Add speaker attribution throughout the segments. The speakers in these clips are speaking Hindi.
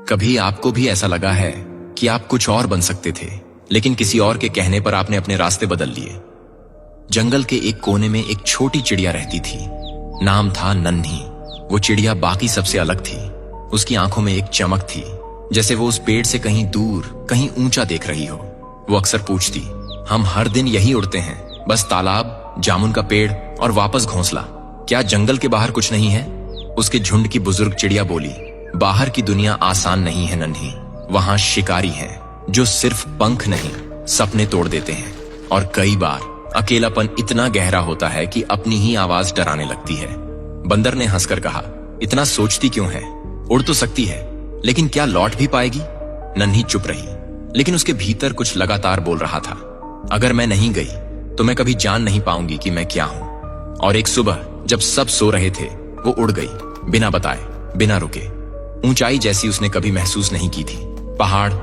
Speaker 1: कभी आपको भी ऐसा लगा है कि आप कुछ और बन सकते थे, लेकिन किसी और के कहने पर आपने अपने रास्ते बदल लिए? जंगल के एक कोने में एक छोटी चिड़िया रहती थी। नाम था नन्ही। वो चिड़िया बाकी सबसे अलग थी। उसकी आंखों में एक चमक थी, जैसे वो उस पेड़ से कहीं दूर, कहीं ऊंचा देख रही हो। वो अक्सर पूछती, हम हर दिन यही उड़ते हैं, बस तालाब, जामुन का पेड़ और वापस घोंसला। क्या जंगल के बाहर कुछ नहीं है? उसके झुंड की बुजुर्ग चिड़िया बोली, बाहर की दुनिया आसान नहीं है नन्ही। वहां शिकारी हैं जो सिर्फ पंख नहीं, सपने तोड़ देते हैं। और कई बार अकेलापन इतना गहरा होता है कि अपनी ही आवाज डराने लगती है। बंदर ने हंसकर कहा, इतना सोचती क्यों है? उड़ तो सकती है, लेकिन क्या लौट भी पाएगी? नन्ही चुप रही, लेकिन उसके भीतर कुछ लगातार बोल रहा था, अगर मैं नहीं गई तो मैं कभी जान नहीं पाऊंगी कि मैं क्या हूं। और एक सुबह जब सब सो रहे थे, वो उड़ गई, बिना बताए, बिना रुके। ऊंचाई जैसी उसने कभी महसूस नहीं की थी। पहाड़,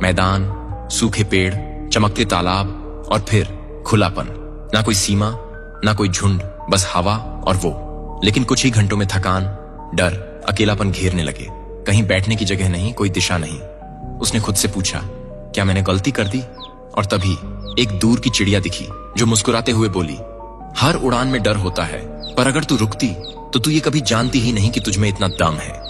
Speaker 1: मैदान, सूखे पेड़, चमकते तालाब और फिर खुलापन। ना कोई सीमा, ना कोई झुंड, बस हवा और वो। लेकिन कुछ ही घंटों में थकान, डर, अकेलापन घेरने लगे। कहीं बैठने की जगह नहीं, कोई दिशा नहीं। उसने खुद से पूछा, क्या मैंने गलती कर दी? और तभी एक दूर की चिड़िया दिखी जो मुस्कुराते हुए बोली, हर उड़ान में डर होता है, पर अगर तू रुकती तो तू ये कभी जानती ही नहीं कि तुझमें इतना दम है।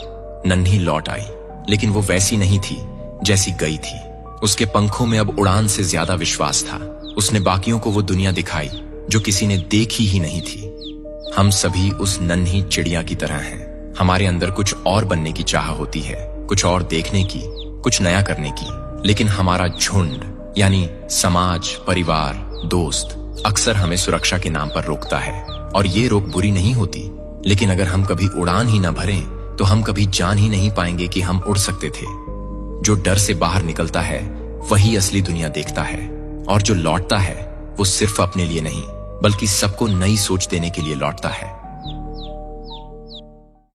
Speaker 1: नन्ही लौट आई, लेकिन वो वैसी नहीं थी जैसी गई थी। उसके पंखों में अब उड़ान से ज्यादा विश्वास था। उसने बाकियों को वो दुनिया दिखाई जो किसी ने देखी ही नहीं थी। हम सभी उस नन्ही चिड़िया की तरह हैं। हमारे अंदर कुछ और बनने की चाह होती है, कुछ और देखने की, कुछ नया करने की। लेकिन हमारा झुंड यानी समाज, परिवार, दोस्त अक्सर हमें सुरक्षा के नाम पर रोकता है। और ये रोक बुरी नहीं होती, लेकिन अगर हम कभी उड़ान ही न भरें तो हम कभी जान ही नहीं पाएंगे कि हम उड़ सकते थे। जो डर से बाहर निकलता है वही असली दुनिया देखता है, और जो लौटता है वो सिर्फ अपने लिए नहीं, बल्कि सबको नई सोच देने के लिए लौटता है।